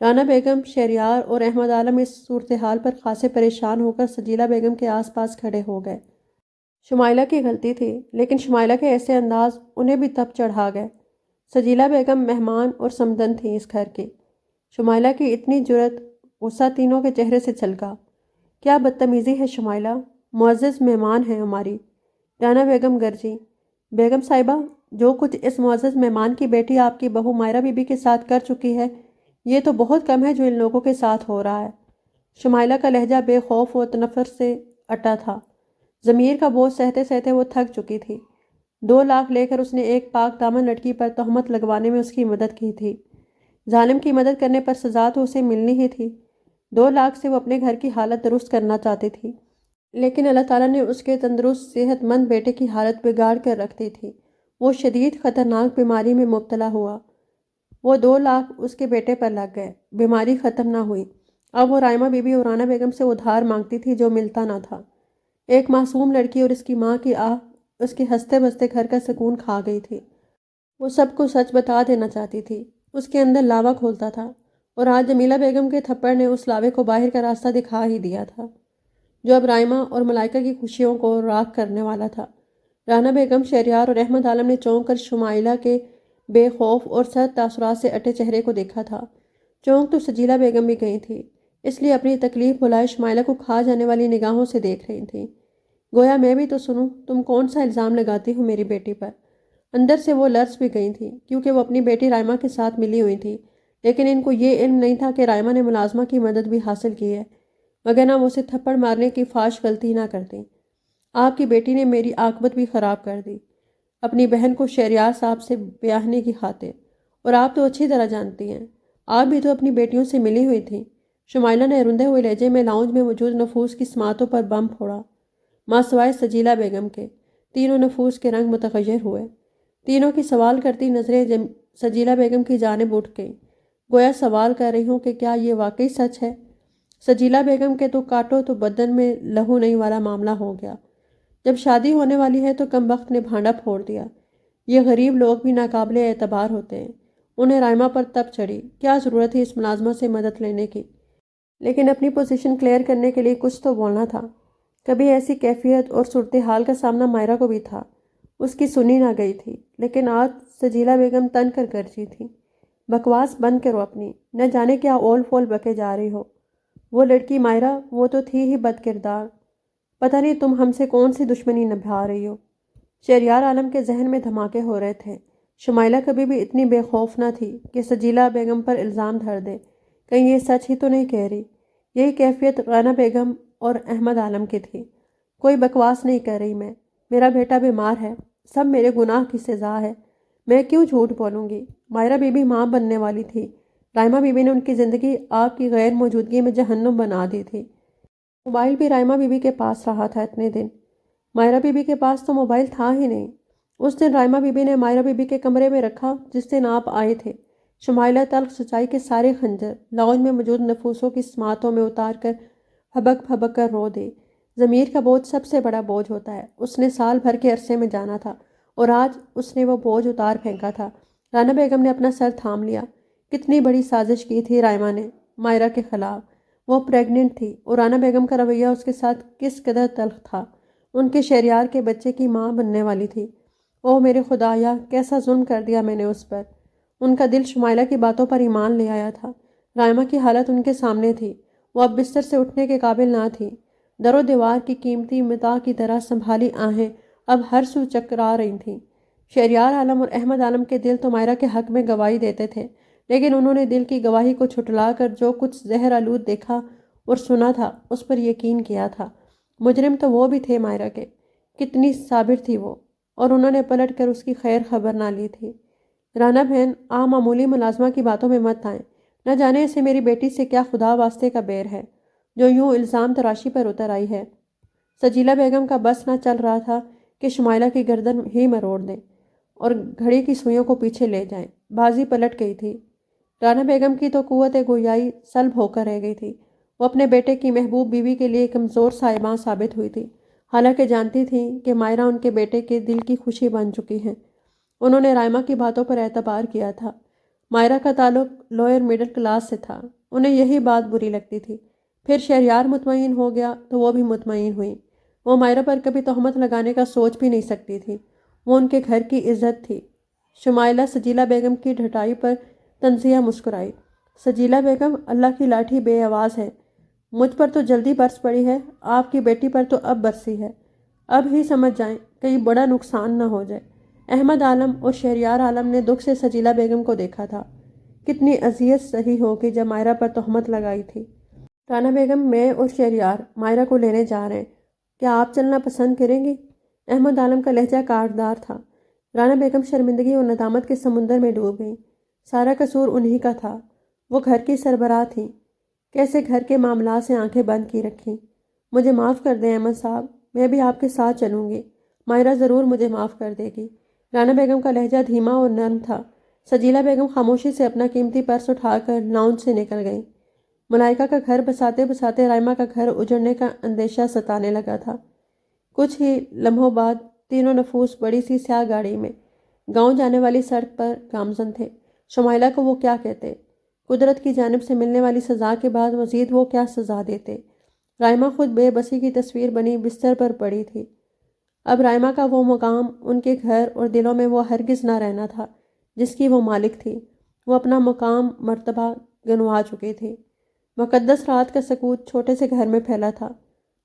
رانا بیگم، شہریار اور احمد عالم اس صورتحال پر خاصے پریشان ہو کر سجیلہ بیگم کے آس پاس کھڑے ہو گئے۔ شمائلہ کی غلطی تھی، لیکن شمائلہ کے ایسے انداز انہیں بھی تپ چڑھا گئے۔ سجیلہ بیگم مہمان اور سمدن تھیں اس گھر کی۔ شمائلہ کی اتنی جرأت، غصہ تینوں کے چہرے سے چھلکا۔ کیا بدتمیزی ہے شمائلہ، معزز مہمان ہیں ہماری۔ رانا بیگم گرجی، بیگم صاحبہ، جو کچھ اس معزز مہمان کی بیٹی آپ کی بہو مائرہ بی بی کے ساتھ کر چکی ہے، یہ تو بہت کم ہے جو ان لوگوں کے ساتھ ہو رہا ہے۔ شمائلہ کا لہجہ بے خوف و تنفر سے اٹا تھا۔ ضمیر کا بوجھ سہتے سہتے وہ تھک چکی تھی۔ 2 لاکھ لے کر اس نے ایک پاک دامن لڑکی پر تہمت لگوانے میں اس کی مدد کی تھی۔ ظالم کی مدد کرنے پر سزا تو اسے ملنی ہی تھی۔ 2 لاکھ سے وہ اپنے گھر کی حالت درست کرنا چاہتی تھی، لیکن اللہ تعالیٰ نے اس کے تندرست صحت مند بیٹے کی حالت بگاڑ کر رکھ دی تھی۔ وہ شدید خطرناک بیماری میں مبتلا ہوا۔ وہ 2 لاکھ اس کے بیٹے پر لگ گئے، بیماری ختم نہ ہوئی۔ اب وہ رائمہ بی بی اور رانا بیگم سے ادھار مانگتی تھی جو ملتا نہ تھا۔ ایک معصوم لڑکی اور اس کی ماں کی آہ اس کے ہنستے بستے گھر کا سکون کھا گئی تھی۔ وہ سب کو سچ بتا دینا چاہتی تھی، اس کے اندر لاوا کھولتا تھا، اور آج جمیلہ بیگم کے تھپڑ نے اس لاوے کو باہر کا راستہ دکھا ہی دیا تھا، جو اب رائمہ اور ملائکہ کی خوشیوں کو راکھ کرنے والا تھا۔ رانا بیگم، شہریار اور احمد عالم نے چونک کر شمائلہ کے بے خوف اور سخت تاثرات سے اٹے چہرے کو دیکھا تھا۔ چونک تو سجیلہ بیگم بھی گئی تھی، اس لیے اپنی تکلیف بھلائے شمائلہ کو کھا جانے والی نگاہوں سے دیکھ رہی تھیں۔ گویا میں بھی تو سنوں، تم کون سا الزام لگاتی ہو میری بیٹی پر۔ اندر سے وہ لرز بھی گئی تھیں، کیونکہ وہ اپنی بیٹی رائمہ کے ساتھ ملی ہوئی تھی، لیکن ان کو یہ علم نہیں تھا کہ رائمہ نے ملازمہ کی مدد بھی حاصل کی ہے، وگرنہ وہ اسے تھپڑ مارنے کی فاش غلطی نہ کرتی۔ آپ کی بیٹی نے میری عاقبت بھی خراب کر دی، اپنی بہن کو شہریار صاحب سے بیاہنے کی خاطر، اور آپ تو اچھی طرح جانتی ہیں، آپ بھی تو اپنی بیٹیوں سے ملی ہوئی تھیں۔ شمائلہ نے رندے ہوئے لہجے میں لاؤنج میں موجود نفوس کی سماعتوں پر بم پھوڑا۔ ماں سوائے سجیلہ بیگم کے تینوں نفوس کے رنگ متغیر ہوئے۔ تینوں کی سوال کرتی نظریں سجیلہ بیگم کی جانب اٹھ گئیں، گویا سوال کر رہی ہوں کہ کیا یہ واقعی سچ ہے۔ سجیلہ بیگم کے تو کاٹو تو بدن میں لہو نہیں والا معاملہ ہو گیا۔ جب شادی ہونے والی ہے تو کم وقت نے بھانڈا پھوڑ دیا۔ یہ غریب لوگ بھی ناقابل اعتبار ہوتے ہیں۔ انہیں رائمہ پر تپ چڑھی، کیا ضرورت ہے اس ملازمہ سے مدد لینے کی، لیکن اپنی پوزیشن کلیئر کرنے کے لیے کچھ تو بولنا تھا۔ کبھی ایسی کیفیت اور صورتحال کا سامنا مائرہ کو بھی تھا، اس کی سنی نہ گئی تھی، لیکن آج سجیلہ بیگم تن کر گرجی تھی۔ بکواس بند کرو اپنی، نہ جانے کیا اول فول بکے جا رہی ہو۔ وہ لڑکی مائرہ، وہ تو تھی ہی بد کردار، پتہ نہیں تم ہم سے کون سی دشمنی نبھا رہی ہو۔ شہریار عالم کے ذہن میں دھماکے ہو رہے تھے۔ شمائلہ کبھی بھی اتنی بے خوف نہ تھی کہ سجیلہ بیگم پر الزام دھر دے، کہیں یہ سچ ہی تو نہیں کہہ رہی۔ یہی کیفیت رانا بیگم اور احمد عالم کی تھی۔ کوئی بکواس نہیں کر رہی میں، میرا بیٹا بیمار ہے، سب میرے گناہ کی سزا ہے، میں کیوں جھوٹ بولوں گی۔ مائرہ بی بی ماں بننے والی تھی، رائمہ بی بی نے ان کی زندگی آپ کی غیر موجودگی میں جہنم بنا دی تھی۔ موبائل بھی رائمہ بی بی کے پاس رہا تھا اتنے دن، مائرہ بی بی کے پاس تو موبائل تھا ہی نہیں۔ اس دن رائمہ بی بی نے مائرہ بی بی کے کمرے میں رکھا جس دن آپ آئے تھے۔ شمائلہ تلخ سچائی کے سارے خنجر لاؤنج میں موجود نفوسوں کی سماعتوں میں اتار کر پھبک پھبک کر رو دی۔ ضمیر کا بوجھ سب سے بڑا بوجھ ہوتا ہے، اس نے سال بھر کے عرصے میں جانا تھا، اور آج اس نے وہ بوجھ اتار پھینکا تھا۔ رانا بیگم نے اپنا سر تھام لیا۔ کتنی بڑی سازش کی تھی رائمہ نے مائرہ کے خلاف۔ وہ پریگننٹ تھی، اور رانا بیگم کا رویہ اس کے ساتھ کس قدر تلخ تھا۔ ان کے شہریار کے بچے کی ماں بننے والی تھی۔ اوہ میرے خدایا، کیسا ظلم کر دیا میں نے اس پر۔ ان کا دل شمائلہ کی باتوں پر ایمان لے آیا تھا۔ رائمہ کی حالت ان کے سامنے تھی، وہ اب بستر سے اٹھنے کے قابل نہ تھی۔ در و دیوار کی قیمتی متاع کی طرح سنبھالی آہیں اب ہر سو چکرا رہی تھیں۔ شہریار عالم اور احمد عالم کے دل تو مائرہ کے حق میں گواہی دیتے تھے، لیکن انہوں نے دل کی گواہی کو چھٹلا کر جو کچھ زہر آلود دیکھا اور سنا تھا اس پر یقین کیا تھا۔ مجرم تو وہ بھی تھے مائرہ کے، کتنی صابر تھی وہ، اور انہوں نے پلٹ کر اس کی خیر خبر نہ لی تھی۔ رانا بہن، معمولی ملازمہ کی باتوں میں مت آئیں، نہ جانے اسے میری بیٹی سے کیا خدا واسطے کا بیر ہے جو یوں الزام تراشی پر اتر آئی ہے۔ سجیلہ بیگم کا بس نہ چل رہا تھا کہ شمائلہ کی گردن ہی مروڑ دیں اور گھڑی کی سوئیوں کو پیچھے لے جائیں۔ بازی پلٹ گئی تھی۔ رانا بیگم کی تو قوت گویائی سلب ہو کر رہ گئی تھی۔ وہ اپنے بیٹے کی محبوب بیوی کے لیے کمزور صاحباں ثابت ہوئی تھی، حالانکہ جانتی تھیں کہ مائرہ ان کے بیٹے کے دل کی خوشی بن چکی ہیں۔ انہوں نے رائمہ کی باتوں پر اعتبار کیا تھا۔ مائرہ کا تعلق لوئر مڈل کلاس سے تھا، انہیں یہی بات بری لگتی تھی۔ پھر شہریار مطمئن ہو گیا تو وہ بھی مطمئن ہوئی۔ وہ مائرہ پر کبھی تہمت لگانے کا سوچ بھی نہیں سکتی تھی، وہ ان کے گھر کی عزت تھی۔ شمائلہ سجیلہ بیگم کی ڈھٹائی پر تنزیہ مسکرائی۔ سجیلہ بیگم، اللہ کی لاٹھی بے آواز ہے، مجھ پر تو جلدی برس پڑی ہے، آپ کی بیٹی پر تو اب برسی ہے۔ اب ہی سمجھ جائیں، کہیں بڑا نقصان نہ ہو جائے۔ احمد عالم اور شہریار عالم نے دکھ سے سجیلہ بیگم کو دیکھا تھا۔ کتنی اذیت سہی ہوگی جب مائرہ پر تہمت لگائی تھی۔ رانا بیگم، میں اور شہریار مائرہ کو لینے جا رہے ہیں، کیا آپ چلنا پسند کریں گی؟ احمد عالم کا لہجہ کاٹدار تھا۔ رانا بیگم شرمندگی اور ندامت کے سمندر میں ڈوب گئیں۔ سارا قصور انہی کا تھا، وہ گھر کی سربراہ تھیں، کیسے گھر کے معاملات سے آنکھیں بند کی رکھیں۔ مجھے معاف کر دیں احمد صاحب، میں بھی آپ کے ساتھ چلوں گی، مائرہ ضرور مجھے معاف کر دے گی۔ رانا بیگم کا لہجہ دھیما اور نرم تھا۔ سجیلہ بیگم خاموشی سے اپنا قیمتی پرس اٹھا کر لاؤنج سے نکل گئیں۔ ملائکہ کا گھر بساتے بساتے رائمہ کا گھر اجڑنے کا اندیشہ ستانے لگا تھا۔ کچھ ہی لمحوں بعد تینوں نفوس بڑی سی سیاہ گاڑی میں گاؤں جانے والی سڑک پر گامزن تھے۔ شمائلہ کو وہ کیا کہتے؟ قدرت کی جانب سے ملنے والی سزا کے بعد مزید وہ کیا سزا دیتے؟ رائمہ خود بے بسی کی تصویر بنی بستر پر پڑی تھی۔ اب رائمہ کا وہ مقام ان کے گھر اور دلوں میں وہ ہرگز نہ رہنا تھا جس کی وہ مالک تھی۔ وہ اپنا مقام مرتبہ گنوا چکی تھی۔ مقدس رات کا سکوت چھوٹے سے گھر میں پھیلا تھا۔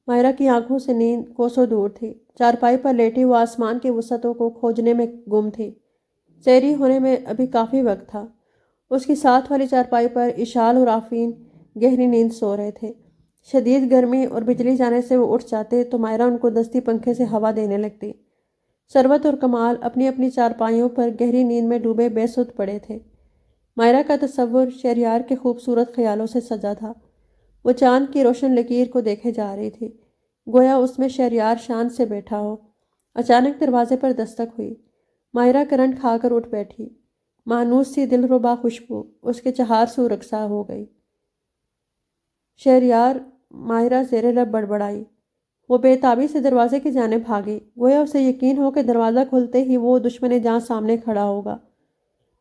مائرہ کی آنکھوں سے نیند کوسوں دور تھی۔ چارپائی پر لیٹی وہ آسمان کی وسعتوں کو کھوجنے میں گم تھی۔ سحری ہونے میں ابھی کافی وقت تھا۔ اس کی ساتھ والی چارپائی پر اشال اور آفین گہری نیند سو رہے تھے۔ شدید گرمی اور بجلی جانے سے وہ اٹھ جاتے تو مائرہ ان کو دستی پنکھے سے ہوا دینے لگتی۔ ثروت اور کمال اپنی اپنی چارپائیوں پر گہری نیند میں ڈوبے بے سدھ پڑے تھے۔ مائرہ کا تصور شہریار کے خوبصورت خیالوں سے سجا تھا۔ وہ چاند کی روشن لکیر کو دیکھے جا رہی تھی، گویا اس میں شہریار شان سے بیٹھا ہو۔ اچانک دروازے پر دستک ہوئی۔ مائرہ کرنٹ کھا کر اٹھ بیٹھی۔ مانوس سی دلربا خوشبو اس کے چہار سو رقصہ ہو گئی۔ شہریار، مائرہ زیر لب بڑبڑائی۔ وہ بے تابی سے دروازے کی جانب بھاگی، گویا اسے یقین ہو کہ دروازہ کھلتے ہی وہ دشمن جاں سامنے کھڑا ہوگا۔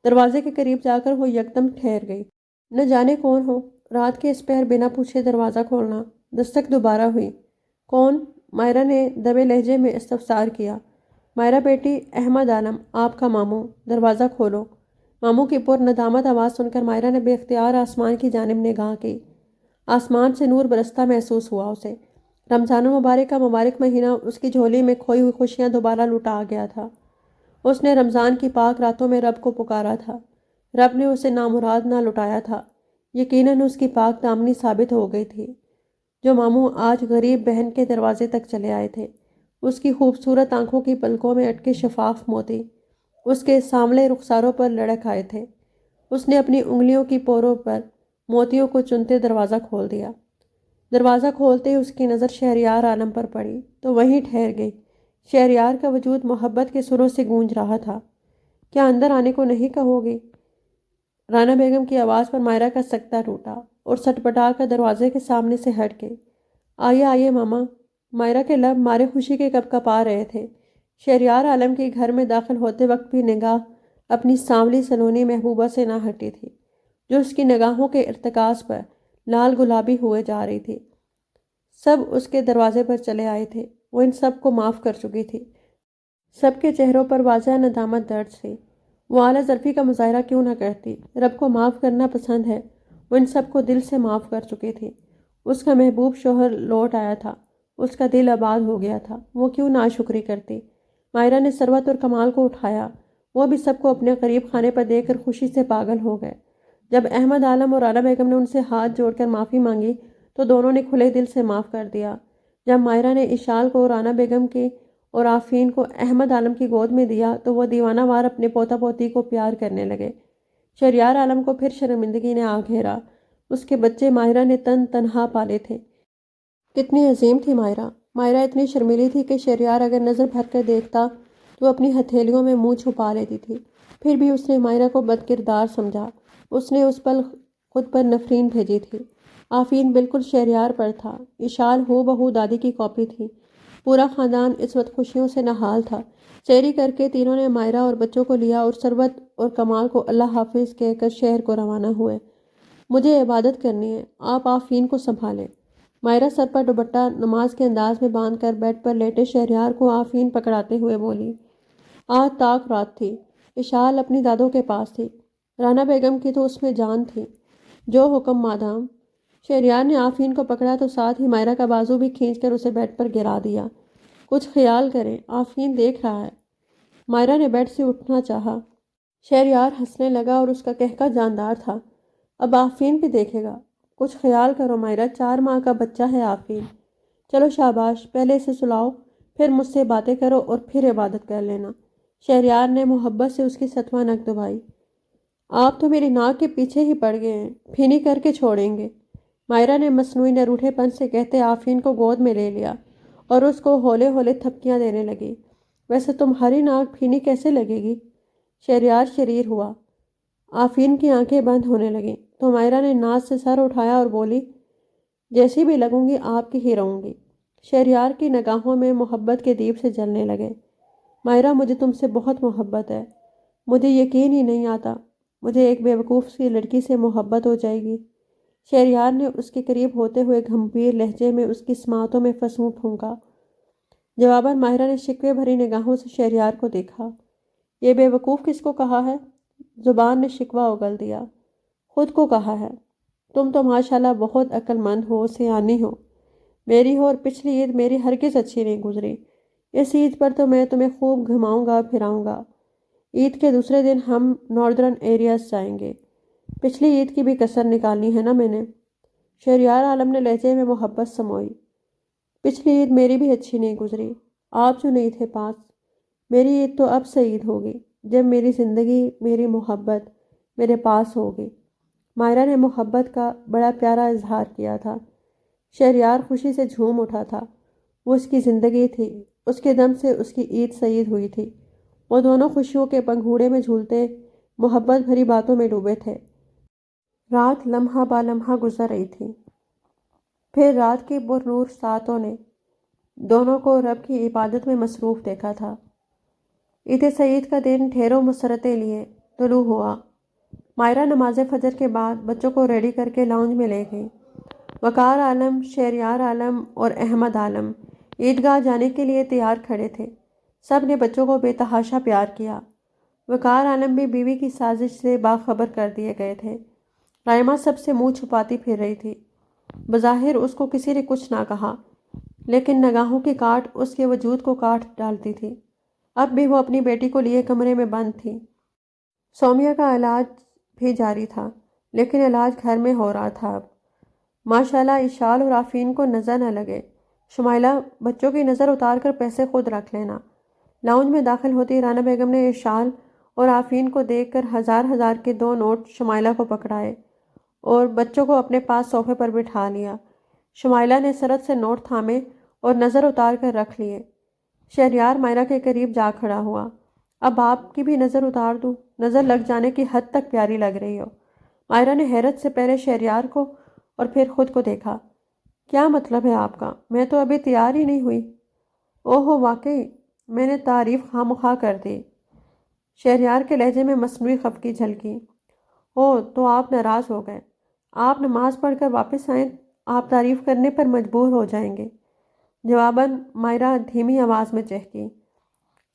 دروازے کے قریب جا کر وہ یکدم ٹھہر گئی۔ نہ جانے کون ہو، رات کے اس پہر بنا پوچھے دروازہ کھولنا۔ دستک دوبارہ ہوئی۔ کون؟ مائرہ نے دبے لہجے میں استفسار کیا۔ مائرہ بیٹی، احمد عالم، آپ کا ماموں، دروازہ کھولو۔ ماموں کی پر ندامت آواز سن کر مائرہ نے بے اختیار آسمان کی جانب نگاہ کی۔ آسمان سے نور برستا محسوس ہوا اسے۔ رمضان المبارک کا مبارک مہینہ اس کی جھولی میں کھوئی ہوئی خوشیاں دوبارہ لٹا گیا تھا۔ اس نے رمضان کی پاک راتوں میں رب کو پکارا تھا۔ رب نے اسے نامراد نہ لٹایا تھا، یقیناً اس کی پاک دامنی ثابت ہو گئی تھی۔ جو ماموں آج غریب بہن کے دروازے تک چلے آئے تھے، اس کی خوبصورت آنکھوں کی پلکوں میں اٹکے شفاف موتی اس کے سانولے رخساروں پر لڑک آئے تھے۔ اس نے اپنی انگلیوں کی پوروں پر موتیوں کو چنتے دروازہ کھول دیا۔ دروازہ کھولتے ہی اس کی نظر شہریار عالم پر پڑی تو وہیں ٹھہر گئی۔ شہریار کا وجود محبت کے سروں سے گونج رہا تھا۔ کیا اندر آنے کو نہیں کہو گی؟ رانا بیگم کی آواز پر مائرہ کا سکتہ ٹوٹا اور سٹپٹا کر دروازے کے سامنے سے ہٹ گئی۔ آئیے آئیے ماما۔ مائرہ کے لب مارے خوشی کے کپ کپا رہے تھے۔ شہریار عالم کے گھر میں داخل ہوتے وقت بھی نگاہ اپنی سانولی سلونی محبوبہ سے نہ ہٹی تھی، جو اس کی نگاہوں کے ارتکاز پر لال گلابی ہوئے جا رہی تھی۔ سب اس کے دروازے پر چلے آئے تھے، وہ ان سب کو معاف کر چکی تھی۔ سب کے چہروں پر واضح ندامت درج تھی۔ وہ اعلیٰ ظرفی کا مظاہرہ کیوں نہ کرتی؟ رب کو معاف کرنا پسند ہے، وہ ان سب کو دل سے معاف کر چکی تھی۔ اس کا محبوب شوہر لوٹ آیا تھا، اس کا دل آباد ہو گیا تھا، وہ کیوں ناشکری کرتی؟ مائرہ نے ثروت اور کمال کو اٹھایا، وہ بھی سب کو اپنے قریب خانے پر دیکھ کر خوشی سے پاگل ہو گئے۔ جب احمد عالم اور رانا بیگم نے ان سے ہاتھ جوڑ کر معافی مانگی تو دونوں نے کھلے دل سے معاف کر دیا۔ جب مائرہ نے اشال کو رانا بیگم کی اور آفین کو احمد عالم کی گود میں دیا تو وہ دیوانہ وار اپنے پوتا پوتی کو پیار کرنے لگے۔ شہریار عالم کو پھر شرمندگی نے آ گھیرا۔ اس کے بچے مائرہ نے تنہا پالے تھے۔ کتنی عظیم تھی مائرہ! مائرہ اتنی شرمیلی تھی کہ شہریار اگر نظر بھر کر دیکھتا تو اپنی ہتھیلیوں میں منہ چھپا لیتی تھی۔ پھر بھی اس نے مائرہ کو بد کردار سمجھا۔ اس نے اس پل خود پر نفرین بھیجی تھی۔ آفین بالکل شہریار پر تھا۔ اشال ہو بہو دادی کی کاپی تھی۔ پورا خاندان اس وقت خوشیوں سے نہال تھا۔ سیری کر کے تینوں نے مائرہ اور بچوں کو لیا اور ثروت اور کمال کو اللہ حافظ کہہ کر شہر کو روانہ ہوئے۔ مجھے عبادت کرنی ہے، آپ آفین کو سنبھالیں۔ مائرہ سر پر دوپٹہ نماز کے انداز میں باندھ کر بیڈ پر لیٹے شہریار کو آفین پکڑاتے ہوئے بولی۔ آج تاک رات تھی، اشال اپنی دادوں کے پاس تھی، رانا بیگم کی تو اس میں جان تھی۔ جو حکم مادام۔ شہریار نے آفین کو پکڑا تو ساتھ ہی مائرہ کا بازو بھی کھینچ کر اسے بیڈ پر گرا دیا۔ کچھ خیال کریں، آفین دیکھ رہا ہے۔ مائرہ نے بیڈ سے اٹھنا چاہا۔ شہریار ہنسنے لگا اور اس کا کہکا جاندار تھا۔ اب آفین بھی دیکھے گا۔ کچھ خیال کرو مائرہ، 4 ماہ کا بچہ ہے آفین۔ چلو شاباش، پہلے اسے سلاؤ، پھر مجھ سے باتیں کرو اور پھر عبادت کر لینا۔ شہریار نے محبت سے اس کی ستواں نک دبائی۔ آپ تو میری ناک کے پیچھے ہی پڑ گئے ہیں، پھینی کر کے چھوڑیں گے۔ مائرہ نے مصنوعی نروٹھے پن سے کہتے آفین کو گود میں لے لیا اور اس کو ہولے ہولے تھپکیاں دینے لگی۔ ویسے تمہاری ناک پھینی کیسے لگے گی؟ شہریار شریر ہوا۔ آفین کی آنکھیں بند ہونے لگیں تو مائرہ نے ناز سے سر اٹھایا اور بولی، جیسی بھی لگوں گی آپ کی ہی رہوں گی۔ شہریار کی نگاہوں میں محبت کے دیپ سے جلنے لگے۔ مائرہ، مجھے تم سے بہت محبت ہے۔ مجھے یقین ہی نہیں آتا مجھے ایک بیوقوف سی لڑکی سے محبت ہو جائے گی۔ شہریار نے اس کے قریب ہوتے ہوئے گھمگیر لہجے میں اس کی سماعتوں میں فسوں پھونکا۔ جواباً مائرہ نے شکوے بھری نگاہوں سے شہریار کو دیکھا۔ یہ بے وقوف کس کو کہا ہے؟ زبان نے شکوہ اگل دیا۔ خود کو کہا ہے۔ تم تو ماشاءاللہ بہت عقل مند ہو، سیانی ہو۔ میری ہو اور پچھلی عید میری ہرگز اچھی نہیں گزری۔ اس عید پر تو میں تمہیں خوب گھماؤں گا پھراؤں گا۔ عید کے دوسرے دن ہم ناردرن ایریاز جائیں گے۔ پچھلی عید کی بھی کسر نکالنی ہے نا میں نے۔ شہریار عالم نے لہجے میں محبت سموئی۔ پچھلی عید میری بھی اچھی نہیں گزری۔ آپ جو نہیں تھے پاس۔ میری عید تو اب سے عید ہوگی جب میری زندگی، میری محبت میرے پاس ہوگی۔ مائرہ نے محبت کا بڑا پیارا اظہار کیا تھا۔ شہریار خوشی سے جھوم اٹھا تھا۔ وہ اس کی زندگی تھی، اس کے دم سے اس کی عید سعید ہوئی تھی۔ وہ دونوں خوشیوں کے پنگھوڑے میں جھولتے، محبت بھری باتوں میں ڈوبے تھے۔ رات لمحہ با لمحہ گزر رہی تھی۔ پھر رات کی پرنور ساعتوں نے دونوں کو رب کی عبادت میں مصروف دیکھا تھا۔ عید سعید کا دن ڈھیروں مسرتیں لیے طلوع ہوا۔ مائرہ نماز فجر کے بعد بچوں کو ریڈی کر کے لاؤنج میں لے گئی۔ وقار عالم، شہریار عالم اور احمد عالم عیدگاہ جانے کے لیے تیار کھڑے تھے۔ سب نے بچوں کو بے تحاشا پیار کیا۔ وقار عالم بھی بیوی کی سازش سے باخبر کر دیے گئے تھے۔ رائمہ سب سے منہ چھپاتی پھر رہی تھی۔ بظاہر اس کو کسی نے کچھ نہ کہا، لیکن نگاہوں کی کاٹ اس کے وجود کو کاٹ ڈالتی تھی۔ اب بھی وہ اپنی بیٹی کو لیے کمرے میں بند تھی۔ سومیہ کا علاج بھی جاری تھا، لیکن علاج گھر میں ہو رہا تھا اب۔ ماشاءاللہ اشال اور آفین کو نظر نہ لگے۔ شمائلہ، بچوں کی نظر اتار کر پیسے خود رکھ لینا۔ لاؤنج میں داخل ہوتی رانا بیگم نے اشال اور آفین کو دیکھ کر 1000 کے 2 نوٹ شمائلہ کو پکڑائے اور بچوں کو اپنے پاس صوفے پر بٹھا لیا۔ شمائلہ نے سرت سے نوٹ تھامے اور نظر اتار کر رکھ لیے۔ شہریار مائرہ کے قریب جا کھڑا ہوا۔ اب آپ کی بھی نظر اتار دوں؟ نظر لگ جانے کی حد تک پیاری لگ رہی ہو۔ مائرہ نے حیرت سے پہلے شہریار کو اور پھر خود کو دیکھا۔ کیا مطلب ہے آپ کا؟ میں تو ابھی تیار ہی نہیں ہوئی۔ اوہو، واقعی میں نے تعریف خواہ کر دی۔ شہریار کے لہجے میں مصنوعی خفگی جھلکی۔ او، تو آپ ناراض ہو گئے۔ آپ نماز پڑھ کر واپس آئیں، آپ تعریف کرنے پر مجبور ہو جائیں گے۔ جواباً مائرہ دھیمی آواز میں چہکی۔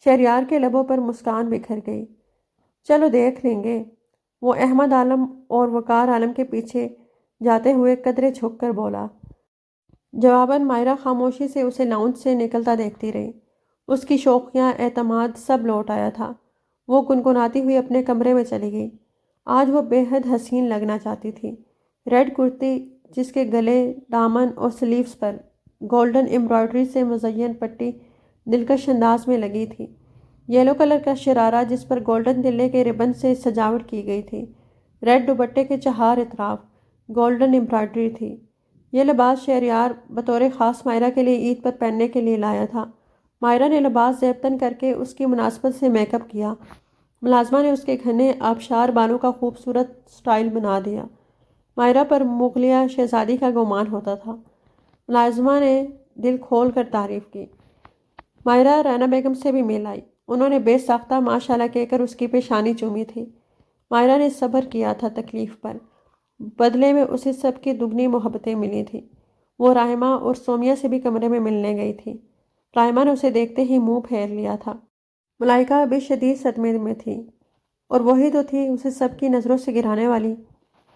شہریار کے لبوں پر مسکان بکھر گئی۔ چلو دیکھ لیں گے۔ وہ احمد عالم اور وقار عالم کے پیچھے جاتے ہوئے قدرے جھک کر بولا۔ جواباً مائرہ خاموشی سے اسے لاؤنج سے نکلتا دیکھتی رہی۔ اس کی شوخیاں، اعتماد سب لوٹ آیا تھا۔ وہ گنگناتی ہوئی اپنے کمرے میں چلی گئی۔ آج وہ بے حد حسین لگنا چاہتی تھی۔ ریڈ کرتی جس کے گلے، دامن اور سلیوز پر گولڈن امبرائڈری سے مزین پٹی دلکش انداز میں لگی تھی۔ یلو کلر کا شرارہ جس پر گولڈن تلے کے ربن سے سجاوٹ کی گئی تھی۔ ریڈ دوپٹے کے 4 اطراف گولڈن امبرائڈری تھی۔ یہ لباس شہریار بطور خاص مائرہ کے لیے عید پر پہننے کے لیے لایا تھا۔ مائرہ نے لباس زیب کر کے اس کی مناسبت سے میک اپ کیا۔ ملازمہ نے اس کے گھنے آبشار بالوں کا خوبصورت سٹائل بنا دیا۔ مائرہ پر مغلیہ شہزادی کا گمان ہوتا تھا۔ ملازمہ نے دل کھول کر تعریف کی۔ مائرہ رانا بیگم سے بھی مل آئی۔ انہوں نے بے ساختہ ماشاءاللہ کہہ کر اس کی پیشانی چومی تھی۔ مائرہ نے صبر کیا تھا تکلیف پر، بدلے میں اسے سب کی دگنی محبتیں ملی تھیں۔ وہ رائمہ اور سومیا سے بھی کمرے میں ملنے گئی تھی۔ رائمہ نے اسے دیکھتے ہی منہ پھیر لیا تھا۔ ملائکہ بھی شدید صدمے میں تھی، اور وہی تو تھی اسے سب کی نظروں سے گرانے والی۔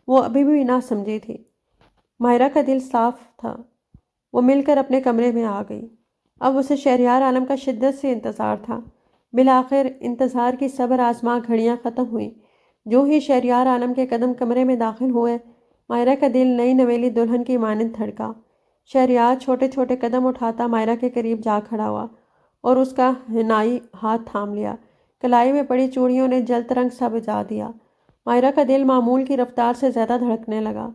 وہ ابھی بھی نہ سمجھی تھی۔ مائرہ کا دل صاف تھا۔ وہ مل کر اپنے کمرے میں آ گئی۔ اب اسے شہریار عالم کا شدت سے انتظار تھا۔ بالآخر انتظار کی صبر آزما گھڑیاں ختم ہوئیں۔ جو ہی شہریار عالم کے قدم کمرے میں داخل ہوئے، مائرہ کا دل نئی نویلی دلہن کی مانند دھڑکا۔ شہریار چھوٹے چھوٹے قدم اٹھاتا مائرہ کے قریب جا کھڑا ہوا اور اس کا حنائی ہاتھ تھام لیا۔ کلائی میں پڑی چوڑیوں نے جلت رنگ سا بجھا دیا۔ مائرہ کا دل معمول کی رفتار سے زیادہ دھڑکنے لگا۔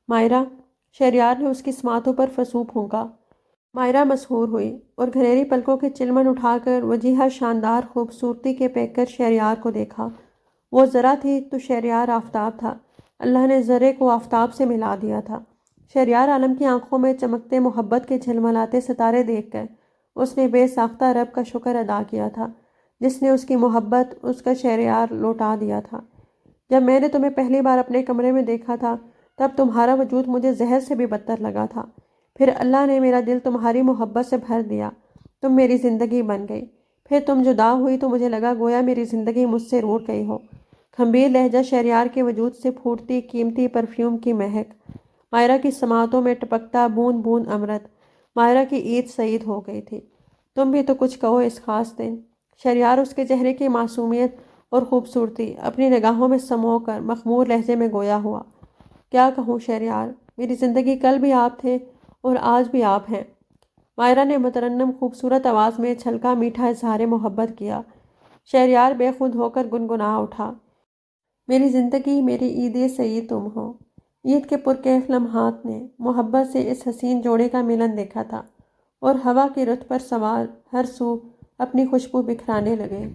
مائرہ، شہریار نے اس کی سماعتوں پر فسوں پھونکا۔ مائرہ مسحور ہوئی اور گھریری پلکوں کے چلمن اٹھا کر وجیہہ شاندار خوبصورتی کے پیک کر شہریار کو دیکھا۔ وہ ذرا تھی تو شہریار آفتاب تھا۔ اللہ نے ذرے کو آفتاب سے ملا دیا تھا۔ شہریار عالم کی آنکھوں میں چمکتے محبت کے جھلملاتے ستارے دیکھ کر اس نے بے ساختہ رب کا شکر ادا کیا تھا، جس نے اس کی محبت، اس کا شہریار لوٹا دیا تھا۔ جب میں نے تمہیں پہلی بار اپنے کمرے میں دیکھا تھا، تب تمہارا وجود مجھے زہر سے بھی بدتر لگا تھا۔ پھر اللہ نے میرا دل تمہاری محبت سے بھر دیا۔ تم میری زندگی بن گئی۔ پھر تم جدا ہوئی تو مجھے لگا گویا میری زندگی مجھ سے روٹ گئی ہو۔ کھمبیر لہجہ شہریار کے وجود سے پھوٹتی قیمتی پرفیوم کی مہک، مائرہ کی سماعتوں میں ٹپکتا بوند بوند امرت۔ مائرہ کی عید سعید ہو گئی تھی۔ تم بھی تو کچھ کہو اس خاص دن۔ شہریار اس کے چہرے کی معصومیت اور خوبصورتی اپنی نگاہوں میں سمو کر مخمور لہجے میں گویا ہوا۔ کیا کہوں شہریار، میری زندگی کل بھی آپ تھے اور آج بھی آپ ہیں۔ مائرہ نے مترنم خوبصورت آواز میں چھلکا میٹھا اظہار محبت کیا۔ شہریار بے خود ہو کر گنگنا اٹھا۔ میری زندگی، میری عید سعید تم ہو۔ عید کے پرکیف لمحات نے محبت سے اس حسین جوڑے کا ملن دیکھا تھا، اور ہوا کی رت پر سوار ہر سو اپنی خوشبو بکھرانے لگے۔